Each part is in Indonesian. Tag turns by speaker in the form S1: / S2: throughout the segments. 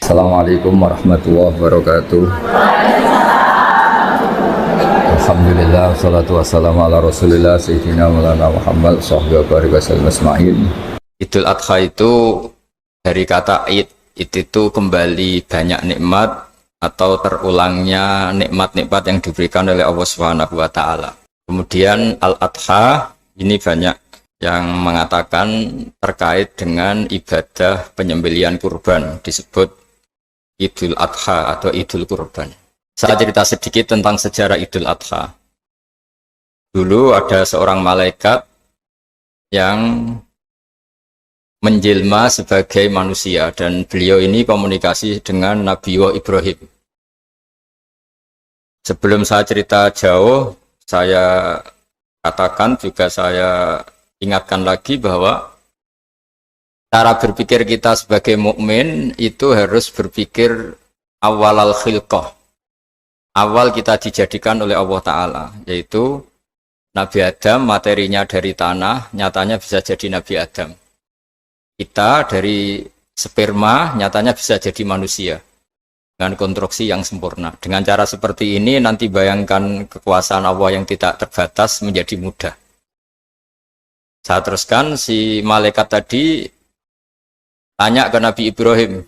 S1: Assalamualaikum warahmatullahi wabarakatuh. Alhamdulillah, salatu wassalamu ala rasulillah Sayyidina Maulana Muhammad sahbihi barik wasallam asma'in. Idul Adha itu dari kata id itu kembali banyak nikmat atau terulangnya nikmat-nikmat yang diberikan oleh Allah Subhanahu wa taala. Kemudian Al-Adha ini banyak yang mengatakan terkait dengan ibadah penyembelihan kurban, disebut Idul Adha atau Idul Kurban. Saya cerita sedikit tentang sejarah Idul Adha. Dulu ada seorang malaikat yang menjelma sebagai manusia dan beliau ini komunikasi dengan Nabi Ibrahim. Sebelum saya cerita jauh, saya katakan juga saya ingatkan lagi bahwa cara berpikir kita sebagai mukmin itu harus berpikir awalal khilqah. Awal kita dijadikan oleh Allah Ta'ala, yaitu Nabi Adam materinya dari tanah, nyatanya bisa jadi Nabi Adam. Kita dari sperma, nyatanya bisa jadi manusia dengan konstruksi yang sempurna. Dengan cara seperti ini nanti bayangkan kekuasaan Allah yang tidak terbatas menjadi mudah. Saya teruskan, si malaikat tadi tanya ke Nabi Ibrahim,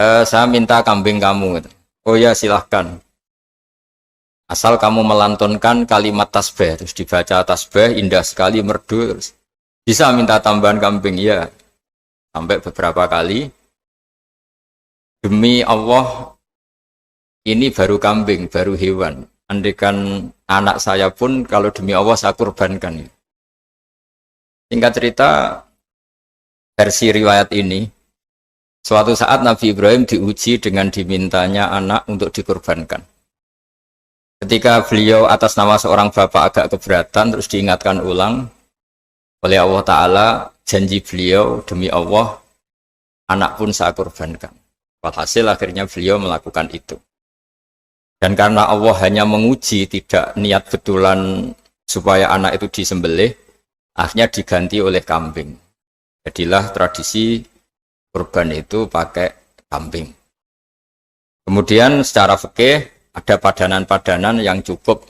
S1: saya minta kambing kamu. Oh ya, silahkan. Asal kamu melantunkan kalimat tasbih, terus dibaca tasbih, indah sekali, merdu. Terus bisa minta tambahan kambing, ya. Sampai beberapa kali. Demi Allah, ini baru kambing, baru hewan. Andaikan anak saya pun, kalau demi Allah saya kurbankan. Singkat cerita, versi riwayat ini, suatu saat Nabi Ibrahim diuji dengan dimintanya anak untuk dikurbankan. Ketika beliau atas nama seorang bapak agak keberatan, terus diingatkan ulang oleh Allah Ta'ala, janji beliau, demi Allah, anak pun saya kurbankan. Walhasil akhirnya beliau melakukan itu. Dan karena Allah hanya menguji, tidak niat betulan supaya anak itu disembelih, akhirnya diganti oleh kambing. Jadilah tradisi kurban itu pakai kambing. Kemudian secara fikih ada padanan-padanan yang cukup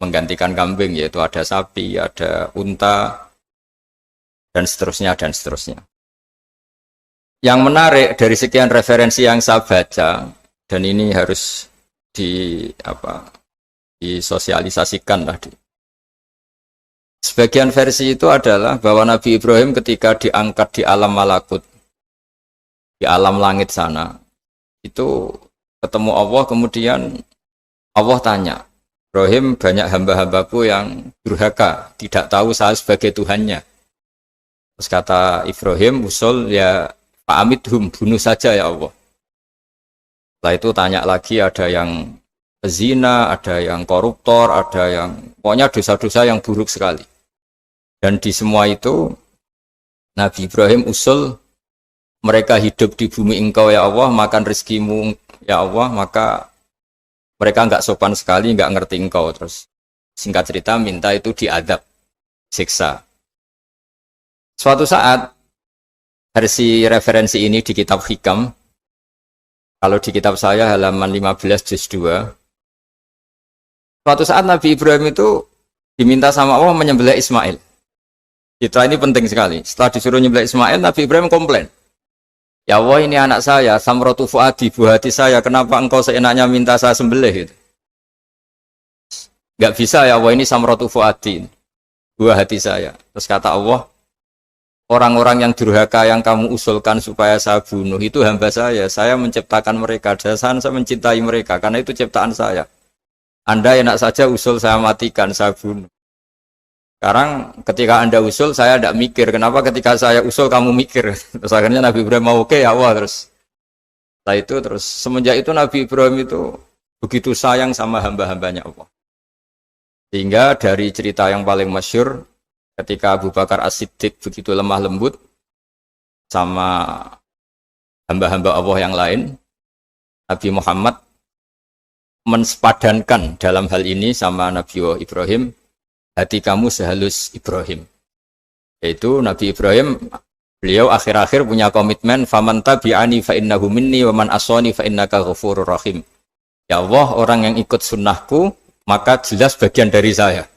S1: menggantikan kambing, yaitu ada sapi, ada unta, dan seterusnya, dan seterusnya. Yang menarik dari sekian referensi yang saya baca, dan ini harus disosialisasikan lah. Sebagian versi itu adalah bahwa Nabi Ibrahim ketika diangkat di alam malakut, di alam langit sana, itu ketemu Allah, kemudian Allah tanya, Ibrahim, banyak hamba-hambaku yang durhaka, tidak tahu saya sebagai Tuhannya. Terus kata Ibrahim, usul ya fa'amidhum, bunuh saja ya Allah. Setelah itu tanya lagi, ada yang pezina, ada yang koruptor, ada yang pokoknya dosa-dosa yang buruk sekali. Dan di semua itu Nabi Ibrahim usul, mereka hidup di bumi engkau ya Allah, makan rezekimu ya Allah, maka mereka enggak sopan sekali, enggak ngerti engkau. Terus singkat cerita minta itu diadab, siksa. Suatu saat versi referensi ini di kitab Hikam, kalau di kitab saya halaman 15 juz 2, suatu saat Nabi Ibrahim itu diminta sama Allah menyembelih Ismail. Citra ini penting sekali. Setelah disuruh menyembelih Ismail, Nabi Ibrahim komplain. Ya Allah, ini anak saya, samratu fuadi, buah hati saya, kenapa engkau seenaknya minta saya sembelih? Gitu. Gak bisa ya Allah, ini samratu fuadi, buah hati saya. Terus kata Allah, orang-orang yang durhaka yang kamu usulkan supaya saya bunuh, itu hamba saya menciptakan mereka, saya mencintai mereka, karena itu ciptaan saya. Anda enak saja usul saya matikan, saya bunuh. Sekarang ketika Anda usul, saya tidak mikir. Kenapa ketika saya usul kamu mikir? Terus akhirnya Nabi Ibrahim mau oke ya Allah. Setelah itu semenjak itu Nabi Ibrahim itu begitu sayang sama hamba-hambanya Allah. Sehingga dari cerita yang paling masyhur, ketika Abu Bakar As-Siddiq begitu lemah lembut sama hamba-hamba Allah yang lain, Nabi Muhammad mensepadankan dalam hal ini sama Nabi Ibrahim, hati kamu sehalus Ibrahim. Yaitu Nabi Ibrahim Beliau akhir-akhir punya komitmen faman tabi'ani fa innahu minni wa man asani fa innaka ghafurur rahim. Ya Allah, orang yang ikut sunnahku maka jelas bagian dari saya.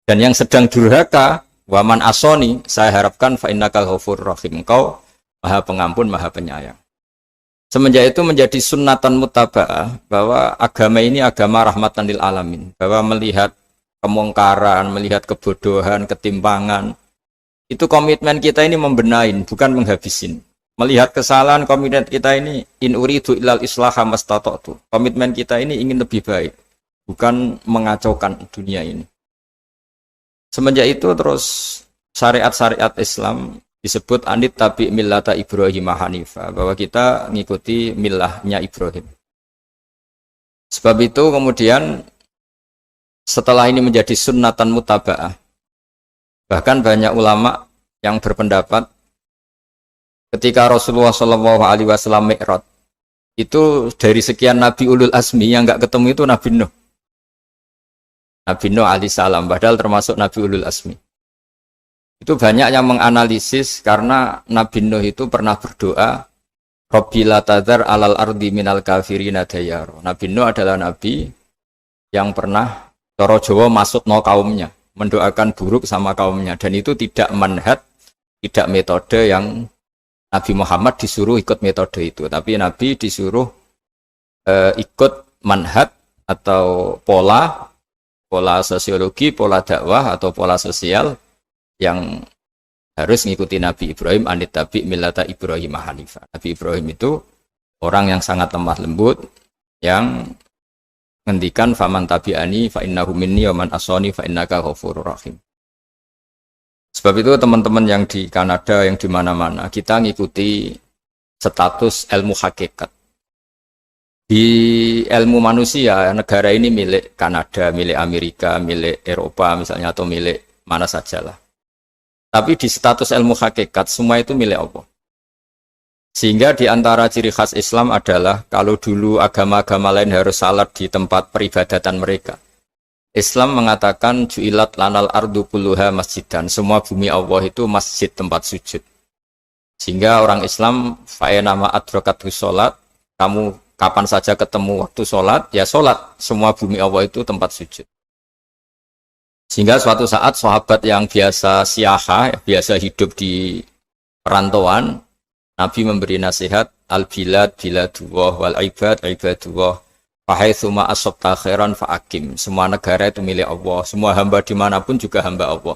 S1: Dan yang sedang durhaka wa man asani, saya harapkan fa innaka ghafurur rahim. Engkau Maha Pengampun, Maha Penyayang. Semenjak itu menjadi sunnatan mutaba'ah bahwa agama ini agama rahmatan lil alamin, bahwa melihat kemungkaran, melihat kebodohan, ketimpangan, itu komitmen kita ini membenahin, bukan menghabisin. Melihat kesalahan, komitmen kita ini in uridu ilal islaha mastata'tu. Komitmen kita ini ingin lebih baik, bukan mengacaukan dunia ini. Semenjak itu terus syariat-syariat Islam disebut anit tabi millata Ibrahim Hanifah, bahwa kita ngikuti millahnya Ibrahim. Sebab itu kemudian setelah ini menjadi sunnatan mutaba'ah, bahkan banyak ulama yang berpendapat ketika Rasulullah SAW Mi'raj, itu dari sekian Nabi Ulul Azmi yang enggak ketemu itu Nabi Nuh. Nabi Nuh alaihissalam, padahal termasuk Nabi Ulul Azmi. Itu banyak yang menganalisis karena Nabi Nuh itu pernah berdoa, Rabbi la tadhar alal ardi minal kafirina dayaro. Nabi Nuh adalah Nabi yang pernah cara Jawa maksud no kaumnya, mendoakan buruk sama kaumnya, dan itu tidak manhaj, tidak metode yang Nabi Muhammad disuruh ikut metode itu, tapi Nabi disuruh ikut manhaj atau pola sosiologi, pola dakwah atau pola sosial yang harus mengikuti Nabi Ibrahim anit tabi millata Ibrahim Hanifah. Nabi Ibrahim itu orang yang sangat lemah lembut, yang ngendikan faman tabi'ani fa innahu minni wa man asani fa innaka ghafurur rahim. Sebab itu teman-teman yang di Kanada, yang di mana-mana, kita ngikuti status ilmu hakikat. Di ilmu manusia, negara ini milik Kanada, milik Amerika, milik Eropa misalnya, atau milik mana sajalah. Tapi di status ilmu hakikat semua itu milik Allah. Sehingga di antara ciri khas Islam adalah kalau dulu agama-agama lain harus salat di tempat peribadatan mereka, Islam mengatakan ju'ilat lanal ardu kulluha masjidan, semua bumi Allah itu masjid, tempat sujud. Sehingga orang Islam fa'enama adrokatu sholat, kamu kapan saja ketemu waktu sholat, ya sholat, semua bumi Allah itu tempat sujud. Sehingga suatu saat sahabat yang biasa siaha, biasa hidup di perantauan, Nabi memberi nasihat, al-bilad biladullah wal ibad ibadullah fahaitsuma asabta khairan fa'akim. Semua negara itu milik Allah, semua hamba dimanapun juga hamba Allah.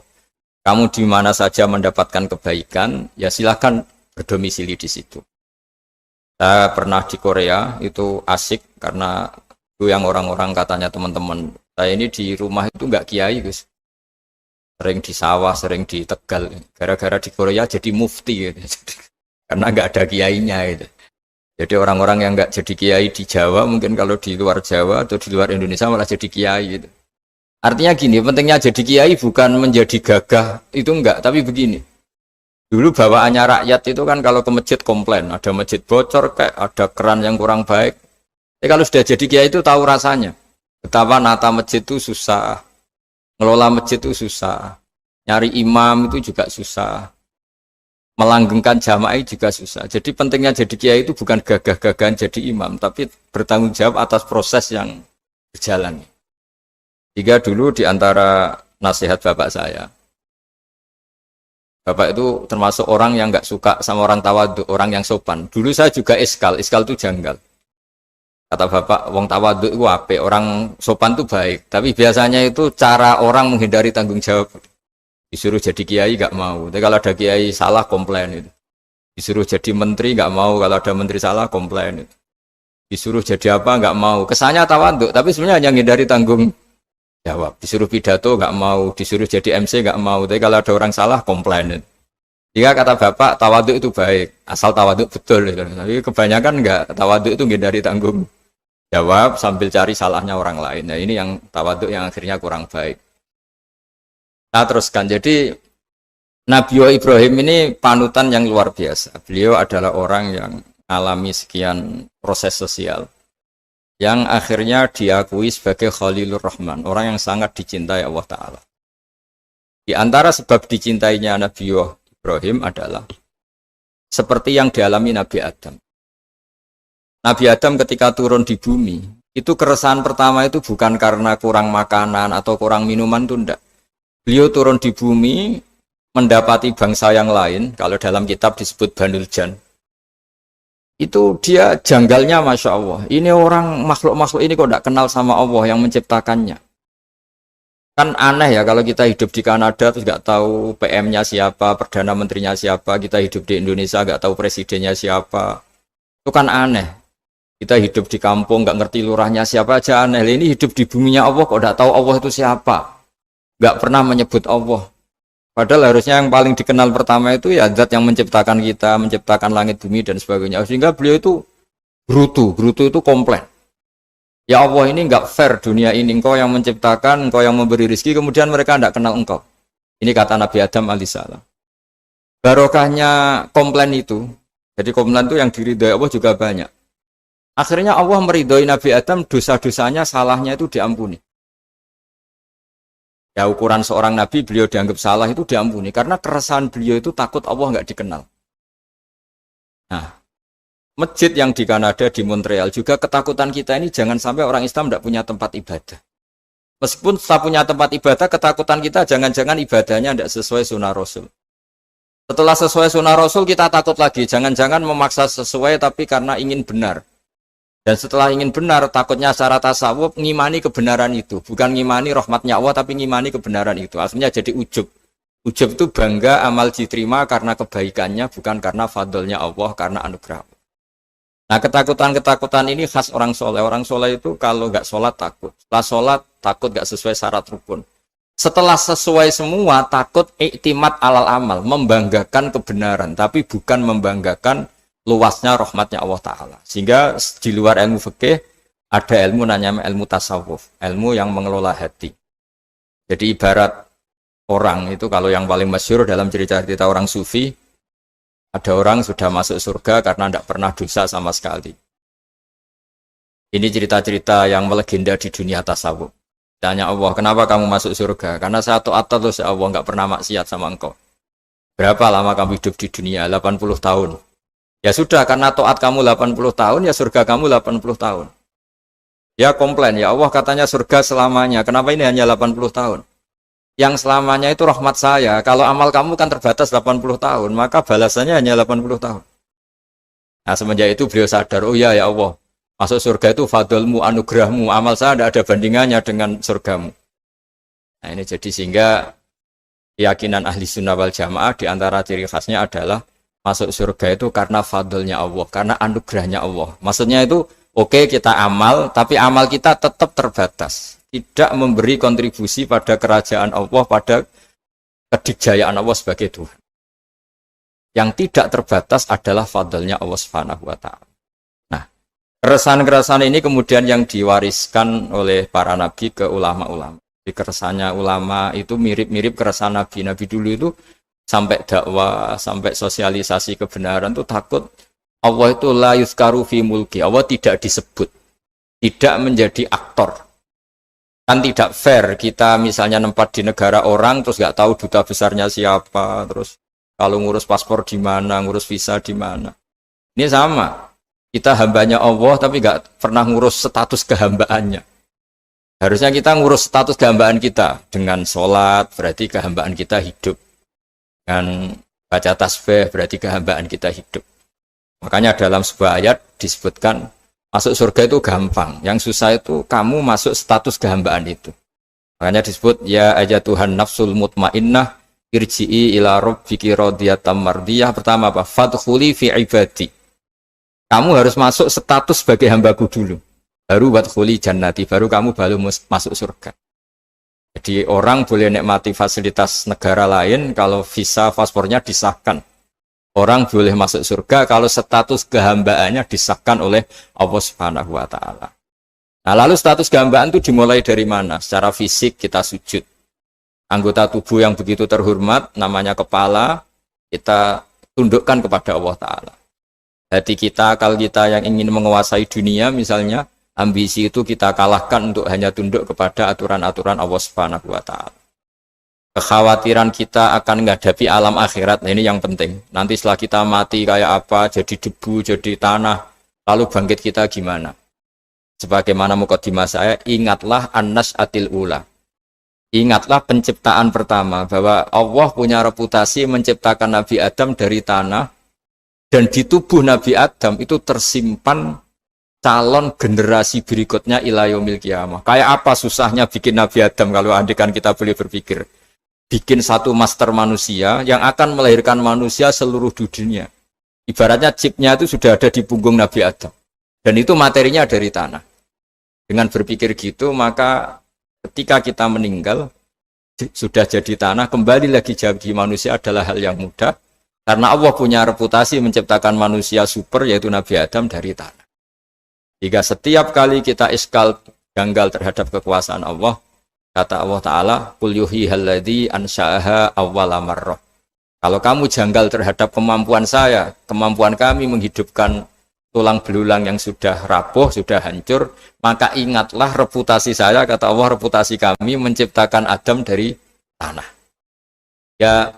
S1: Kamu di mana saja mendapatkan kebaikan, ya silahkan berdomisili di situ. Saya pernah di Korea, itu asik karena itu yang orang-orang katanya teman-teman, saya ini di rumah itu enggak kiai, Gus. Sering di sawah, sering di Tegal. Gara-gara di Korea jadi mufti gitu. Karena nggak ada kiainya itu. Jadi orang-orang yang nggak jadi kiai di Jawa, mungkin kalau di luar Jawa atau di luar Indonesia malah jadi kiai gitu. Artinya gini, pentingnya jadi kiai bukan menjadi gagah, itu enggak, tapi begini. Dulu bawaannya rakyat itu kan kalau ke masjid komplain, ada masjid bocor, kayak ada keran yang kurang baik. Kalau sudah jadi kiai itu tahu rasanya. Betapa nata masjid itu susah, ngelola masjid itu susah, nyari imam itu juga susah, melanggengkan jamaah juga susah. Jadi pentingnya jadi kiai itu bukan gagah-gagahan jadi imam, tapi bertanggung jawab atas proses yang berjalan. Jika dulu di antara nasihat bapak saya, bapak itu termasuk orang yang nggak suka sama orang tawadhu, orang yang sopan. Dulu saya juga iskal itu janggal. Kata bapak, wong tawadhu itu apik, orang sopan itu baik. Tapi biasanya itu cara orang menghindari tanggung jawab. Disuruh jadi kiai nggak mau, tapi kalau ada kiai salah komplain itu. Disuruh jadi menteri nggak mau, kalau ada menteri salah komplain itu. Disuruh jadi apa nggak mau, kesannya tawadhu, tapi sebenarnya hanya menghindari tanggung jawab. Disuruh pidato nggak mau, disuruh jadi MC nggak mau, tapi kalau ada orang salah komplain itu. Jika kata bapak tawadhu itu baik, asal tawadhu betul itu. Tapi kebanyakan nggak, tawadhu itu menghindari tanggung jawab sambil cari salahnya orang lain. Nah ini yang tawadhu yang akhirnya kurang baik. Nah teruskan, jadi Nabi Ibrahim ini panutan yang luar biasa. Beliau adalah orang yang alami sekian proses sosial yang akhirnya diakui sebagai Khalilur Rahman, orang yang sangat dicintai Allah Ta'ala. Di antara sebab dicintainya Nabi Ibrahim adalah seperti yang dialami Nabi Adam. Nabi Adam ketika turun di bumi, itu keresahan pertama itu bukan karena kurang makanan atau kurang minuman, itu enggak. Beliau turun di bumi mendapati bangsa yang lain, kalau dalam kitab disebut Banul Jan. Itu dia janggalnya Masya Allah. Ini orang makhluk-makhluk ini kok tidak kenal sama Allah yang menciptakannya. Kan aneh ya kalau kita hidup di Kanada terus nggak tahu PM-nya siapa, Perdana Menterinya siapa, kita hidup di Indonesia nggak tahu presidennya siapa. Itu kan aneh. Kita hidup di kampung nggak ngerti lurahnya siapa aja aneh. Ini hidup di buminya Allah kok nggak tahu Allah itu siapa. Nggak pernah menyebut Allah. Padahal harusnya yang paling dikenal pertama itu ya zat yang menciptakan kita, menciptakan langit bumi dan sebagainya. Sehingga beliau itu brutu itu komplain. Ya Allah ini enggak fair dunia ini, engkau yang menciptakan, engkau yang memberi rezeki, kemudian mereka enggak kenal engkau. Ini kata Nabi Adam alaihissalam. Barokahnya komplain itu, jadi komplain itu yang diridhoi Allah juga banyak. Akhirnya Allah meridhoi Nabi Adam, dosa-dosanya, salahnya itu diampuni. Ya ukuran seorang Nabi, beliau dianggap salah itu diampuni, karena keresahan beliau itu takut Allah enggak dikenal. Nah, masjid yang di Kanada, di Montreal juga ketakutan kita ini jangan sampai orang Islam tidak punya tempat ibadah. Meskipun setelah punya tempat ibadah, ketakutan kita jangan-jangan ibadahnya tidak sesuai sunnah Rasul. Setelah sesuai sunnah Rasul kita takut lagi, jangan-jangan memaksa sesuai tapi karena ingin benar. Dan setelah ingin benar, takutnya secara tasawuf ngimani kebenaran itu. Bukan ngimani rahmatnya Allah tapi ngimani kebenaran itu. Akhirnya jadi ujub. Ujub itu bangga amal diterima karena kebaikannya, bukan karena fadlnya Allah, karena anugerah. Nah ketakutan-ketakutan ini khas orang soleh. Orang soleh itu kalau nggak sholat takut. Setelah sholat takut nggak sesuai syarat rukun. Setelah sesuai semua takut iktimat alal amal. Membanggakan kebenaran. Tapi bukan membanggakan luasnya rahmatnya Allah Ta'ala. Sehingga di luar ilmu fikih ada ilmu namanya ilmu tasawuf. Ilmu yang mengelola hati. Jadi ibarat orang itu kalau yang paling masyhur dalam cerita-cerita orang sufi, ada orang sudah masuk surga karena tidak pernah dosa sama sekali. Ini cerita-cerita yang melegenda di dunia tasawuf. Tanya Allah, kenapa kamu masuk surga? Karena saya taat terus ya Allah, nggak pernah maksiat sama engkau. Berapa lama kamu hidup di dunia? 80 tahun. Ya sudah, karena taat kamu 80 tahun, ya surga kamu 80 tahun. Ya komplain, ya Allah katanya surga selamanya. Kenapa ini hanya 80 tahun? Yang selamanya itu rahmat saya. Kalau amal kamu kan terbatas 80 tahun, maka balasannya hanya 80 tahun. Nah semenjak itu beliau sadar, oh ya Allah, masuk surga itu fadlmu, anugerahmu, amal saya tidak ada bandingannya dengan surgamu. Nah ini jadi sehingga keyakinan ahli sunnah wal jamaah diantara ciri khasnya adalah masuk surga itu karena fadlnya Allah, karena anugerahnya Allah. Maksudnya itu oke, kita amal, tapi amal kita tetap terbatas. Tidak memberi kontribusi pada kerajaan Allah, pada kedikjayaan Allah sebagai Tuhan. Yang tidak terbatas adalah fadlnya Allah Subhanahu wa Ta'ala. Nah, keresahan-keresahan ini kemudian yang diwariskan oleh para nabi ke ulama-ulama. Di keresahannya ulama itu mirip-mirip keresahan nabi. Nabi dulu itu sampai dakwah, sampai sosialisasi kebenaran itu takut Allah itu la yuzkaru fi mulki. Allah tidak disebut, tidak menjadi aktor. Kan tidak fair kita misalnya nempat di negara orang terus nggak tahu duta besarnya siapa, terus kalau ngurus paspor di mana, ngurus visa di mana. Ini sama, kita hambanya Allah tapi nggak pernah ngurus status kehambaannya. Harusnya kita ngurus status kehambaan kita dengan sholat, berarti kehambaan kita hidup. Dan baca tasbih berarti kehambaan kita hidup. Makanya dalam sebuah ayat disebutkan masuk surga itu gampang, yang susah itu kamu masuk status kehambaan itu. Makanya disebut ya aja Tuhan nafsul mutmainnah irji'i ila rabbiki radiyatan mardiyah. Pertama apa? Fadkhuli fi ibadi. Kamu harus masuk status sebagai hambaku dulu. Baru wadkhuli jannati, baru kamu baru masuk surga. Jadi orang boleh nikmati fasilitas negara lain kalau visa paspornya disahkan. Orang boleh masuk surga kalau status kehambaannya disahkan oleh Allah Subhanahu wa Ta'ala. Nah, lalu status kehambaan itu dimulai dari mana? Secara fisik kita sujud. Anggota tubuh yang begitu terhormat, namanya kepala, kita tundukkan kepada Allah Ta'ala. Hati kita, akal kita yang ingin menguasai dunia misalnya, ambisi itu kita kalahkan untuk hanya tunduk kepada aturan-aturan Allah Subhanahu wa Ta'ala. kekhawatiran kita akan menghadapi alam akhirat. Nah, ini yang penting. Nanti setelah kita mati kayak apa, jadi debu, jadi tanah, lalu bangkit kita gimana? Sebagaimana mukadimah saya, ingatlah annas atil ula. Ingatlah penciptaan pertama, bahwa Allah punya reputasi menciptakan Nabi Adam dari tanah, dan di tubuh Nabi Adam itu tersimpan calon generasi berikutnya ila yaumil qiyamah. Kayak apa susahnya bikin Nabi Adam kalau andikan kita boleh berpikir. Bikin satu master manusia yang akan melahirkan manusia seluruh dunia. Ibaratnya chipnya itu sudah ada di punggung Nabi Adam. Dan itu materinya dari tanah. Dengan berpikir gitu, maka ketika kita meninggal, sudah jadi tanah, kembali lagi jadi manusia adalah hal yang mudah. Karena Allah punya reputasi menciptakan manusia super, yaitu Nabi Adam dari tanah. Jika setiap kali kita iskal janggal terhadap kekuasaan Allah, kata Allah Ta'ala, Qul yuhyihalladzi ansha'aha awwala marrah. Kalau kamu janggal terhadap kemampuan saya, kemampuan kami menghidupkan tulang belulang yang sudah rapuh, sudah hancur, maka ingatlah reputasi saya, kata Allah, reputasi kami menciptakan Adam dari tanah. Ya,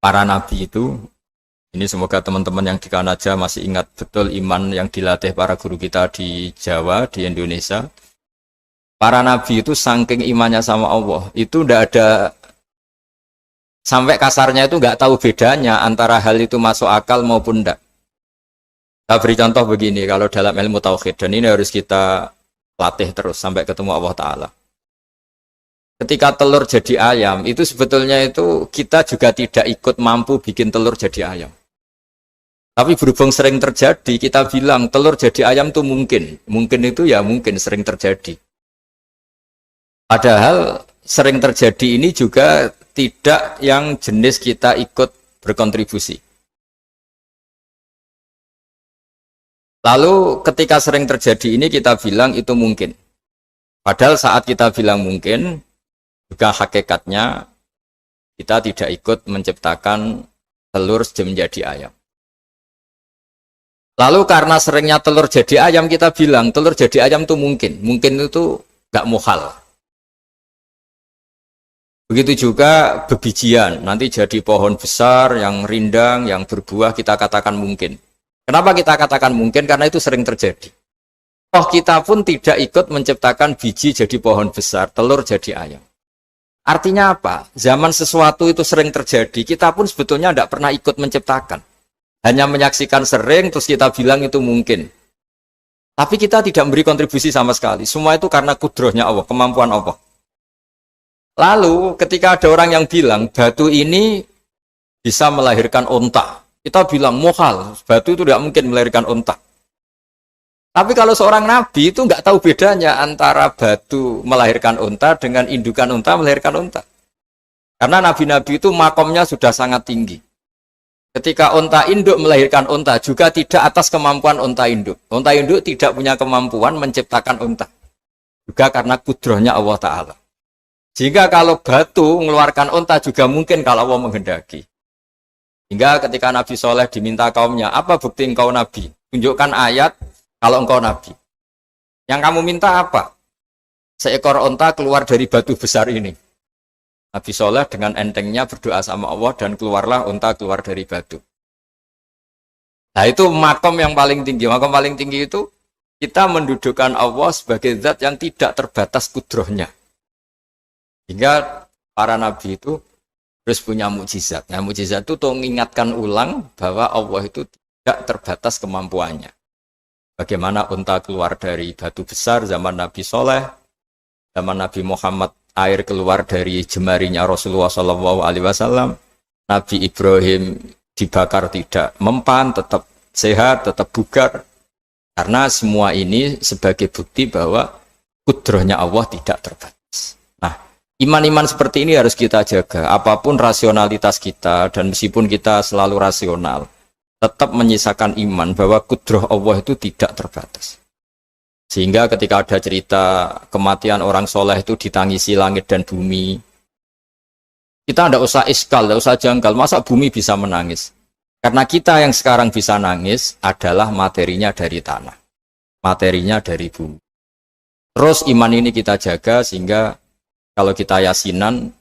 S1: para nabi itu, ini semoga teman-teman yang di Kanaja masih ingat betul iman yang dilatih para guru kita di Jawa, di Indonesia. Para nabi itu saking imannya sama Allah, itu tidak ada, sampai kasarnya itu nggak tahu bedanya antara hal itu masuk akal maupun tidak. Saya beri contoh begini, kalau dalam ilmu tauhid, dan ini harus kita latih terus sampai ketemu Allah Ta'ala. Ketika telur jadi ayam, itu sebetulnya itu kita juga tidak ikut mampu bikin telur jadi ayam. Tapi berhubung sering terjadi, kita bilang telur jadi ayam itu mungkin. Mungkin itu ya mungkin sering terjadi. Padahal sering terjadi ini juga tidak yang jenis kita ikut berkontribusi. Lalu ketika sering terjadi ini kita bilang itu mungkin. Padahal saat kita bilang mungkin, juga hakikatnya kita tidak ikut menciptakan telur menjadi ayam. Lalu karena seringnya telur jadi ayam, kita bilang telur jadi ayam itu mungkin. Mungkin itu gak muhal. Begitu juga bebijian, nanti jadi pohon besar yang rindang, yang berbuah, kita katakan mungkin. Kenapa kita katakan mungkin? Karena itu sering terjadi. Toh kita pun tidak ikut menciptakan biji jadi pohon besar, telur jadi ayam. Artinya apa? Zaman sesuatu itu sering terjadi, kita pun sebetulnya tidak pernah ikut menciptakan. Hanya menyaksikan sering, terus kita bilang itu mungkin. Tapi kita tidak memberi kontribusi sama sekali. Semua itu karena kudrohnya Allah, kemampuan Allah. Lalu ketika ada orang yang bilang batu ini bisa melahirkan unta, kita bilang muhal, batu itu tidak mungkin melahirkan unta. Tapi kalau seorang nabi itu nggak tahu bedanya antara batu melahirkan unta dengan indukan unta melahirkan unta. Karena nabi-nabi itu makomnya sudah sangat tinggi. Ketika unta induk melahirkan unta juga tidak atas kemampuan unta induk. Unta induk tidak punya kemampuan menciptakan unta. Juga karena kudrohnya Allah Ta'ala. Jika kalau batu mengeluarkan unta juga mungkin kalau Allah menghendaki. Hingga ketika Nabi Soleh diminta kaumnya, apa bukti engkau Nabi? Tunjukkan ayat kalau engkau Nabi. Yang kamu minta apa? Seekor unta keluar dari batu besar ini. Nabi Soleh dengan entengnya berdoa sama Allah dan keluarlah unta keluar dari batu. Nah itu makom yang paling tinggi. Makom paling tinggi itu kita mendudukkan Allah sebagai zat yang tidak terbatas kudrohnya. Hingga para nabi itu terus punya mukjizat. Nah mukjizat itu untuk mengingatkan ulang bahwa Allah itu tidak terbatas kemampuannya. Bagaimana unta keluar dari batu besar zaman Nabi Soleh, zaman Nabi Muhammad air keluar dari jemarinya Rasulullah SAW, Nabi Ibrahim dibakar tidak mempan, tetap sehat, tetap bugar. Karena semua ini sebagai bukti bahwa kudrohnya Allah tidak terbatas. Nah, iman-iman seperti ini harus kita jaga. Apapun rasionalitas kita, dan meskipun kita selalu rasional, tetap menyisakan iman bahwa kudroh Allah itu tidak terbatas. Sehingga ketika ada cerita kematian orang soleh itu ditangisi langit dan bumi, kita tidak usah iskal, tidak usah janggal, masa bumi bisa menangis? Karena kita yang sekarang bisa nangis adalah materinya dari tanah, materinya dari bumi. Terus iman ini kita jaga sehingga kalau kita yasinan,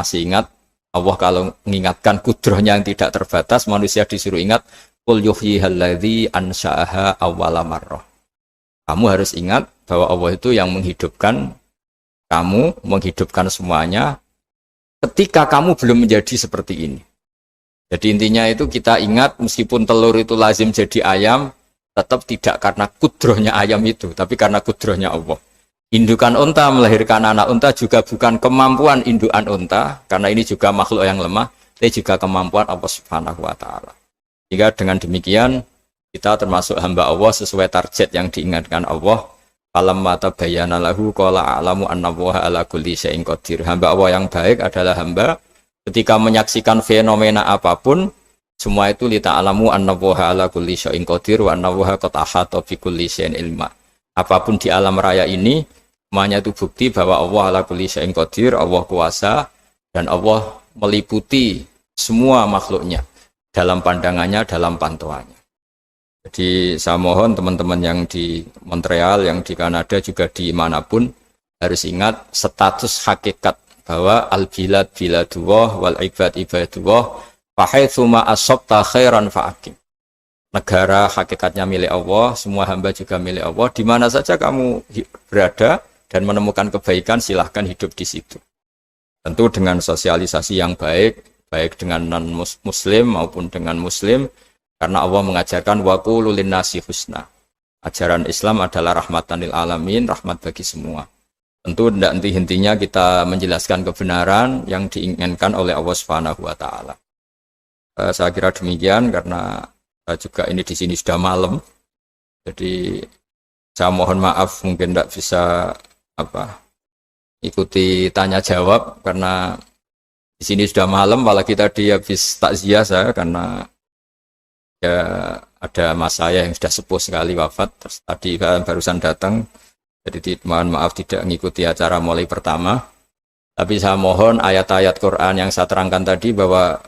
S1: Masih ingat Allah kalau mengingatkan kudrohnya yang tidak terbatas, manusia disuruh ingat qul yuhyyihalladzi ansha'aha awwala marrah. Kamu harus ingat bahwa Allah itu yang menghidupkan kamu, menghidupkan semuanya ketika kamu belum menjadi seperti ini. Jadi intinya itu kita ingat meskipun telur itu lazim jadi ayam, tetap tidak karena kudrohnya ayam itu, tapi karena kudrohnya Allah. Indukan unta melahirkan anak unta juga bukan kemampuan indukan unta, karena ini juga makhluk yang lemah, tapi juga kemampuan Allah Subhanahu wa Ta'ala. Jika dengan demikian kita termasuk hamba Allah sesuai target yang diingatkan Allah. Falamma tabayyana lahu qala a'lamu annallaha ala kulli syai'in qadir. Hamba Allah yang baik adalah hamba ketika menyaksikan fenomena apapun, semua itu lita'alamu annallaha ala kulli syai'in qadir wa annallaha qad ahata bi kulli syai'in ilma. Apapun di alam raya ini, semuanya itu bukti bahwa Allah ala kulli syai'in qadir, Allah kuasa dan Allah meliputi semua makhluknya dalam pandangannya, dalam pantauannya. Jadi saya mohon teman-teman yang di Montreal, yang di Kanada juga di manapun harus ingat status hakikat bahwa al-bilad biladullah wal ibad ibadullah fahaitsu ma asabta khairan fa'akim. Negara hakikatnya milik Allah, semua hamba juga milik Allah. Di mana saja kamu berada dan menemukan kebaikan, silahkan hidup di situ. Tentu dengan sosialisasi yang baik, baik dengan non-muslim maupun dengan muslim, karena Allah mengajarkan wa qulu linnasi husna. Ajaran Islam adalah rahmatan lil alamin, rahmat bagi semua. Tentu tidak henti-hentinya kita menjelaskan kebenaran yang diinginkan oleh Allah Subhanahu wa Ta'ala. Saya kira demikian karena juga ini di sini sudah malam. Jadi saya mohon maaf mungkin tidak bisa ikuti tanya jawab karena di sini sudah malam, apalagi tadi habis takziah saya karena ya ada mas saya yang sudah sepuh sekali wafat, terus tadi barusan datang, jadi mohon maaf tidak mengikuti acara mulai pertama. Tapi saya mohon ayat-ayat Quran yang saya terangkan tadi bahwa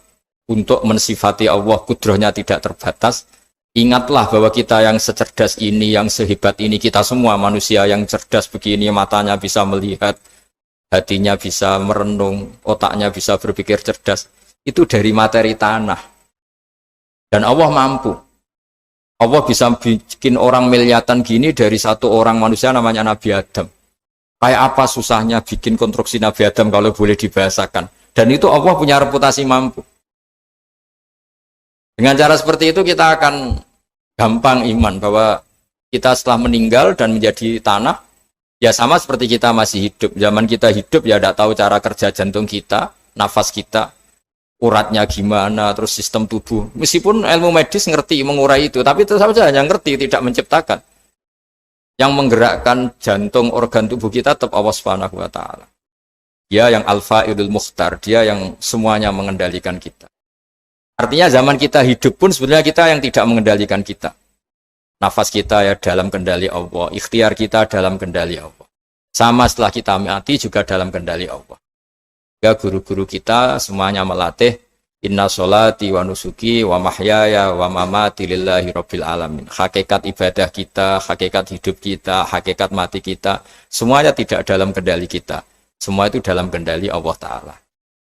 S1: untuk mensifati Allah kudrohnya tidak terbatas, ingatlah bahwa kita yang secerdas ini, yang sehebat ini, kita semua manusia yang cerdas begini, matanya bisa melihat, hatinya bisa merenung, otaknya bisa berpikir cerdas, itu dari materi tanah. Dan Allah mampu. Allah bisa bikin orang miliatan gini dari satu orang manusia namanya Nabi Adam. Kayak apa susahnya bikin konstruksi Nabi Adam kalau boleh dibahasakan. Dan itu Allah punya reputasi mampu. Dengan cara seperti itu kita akan gampang iman bahwa kita setelah meninggal dan menjadi tanah, ya sama seperti kita masih hidup. Zaman kita hidup ya tidak tahu cara kerja jantung kita, nafas kita, uratnya gimana, terus sistem tubuh. Meskipun ilmu medis ngerti mengurai itu, tapi tetap saja hanya ngerti, tidak menciptakan. Yang menggerakkan jantung, organ tubuh kita tetap Allah Subhanahu wa Ta'ala. Dia yang Al-Fa'ilul Mukhtar, dia yang semuanya mengendalikan kita. Artinya zaman kita hidup pun sebenarnya kita yang tidak mengendalikan kita. Nafas kita ya dalam kendali Allah, ikhtiar kita dalam kendali Allah. Sama setelah kita mati juga dalam kendali Allah. Ya guru-guru kita semuanya melatih inna sholati wa nusuki wa mahyaya wa mamati lillahi rabbil alamin. Hakikat ibadah kita, hakikat hidup kita, hakikat mati kita, semuanya tidak dalam kendali kita. Semua itu dalam kendali Allah Ta'ala.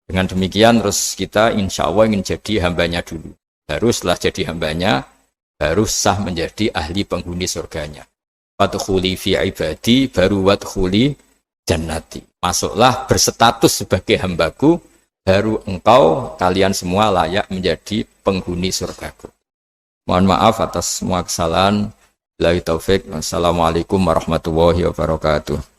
S1: Dengan demikian terus kita insya Allah ingin jadi hambanya dulu. Baru setelah jadi hambanya, baru sah menjadi ahli penghuni surganya. Wadkhuli fi ibadi, baru wadkhuli jannati. Masuklah berstatus sebagai hambaku, baru engkau, kalian semua layak menjadi penghuni surgaku. Mohon maaf atas semua kesalahan. Billahi taufik. Wassalamualaikum warahmatullahi wabarakatuh.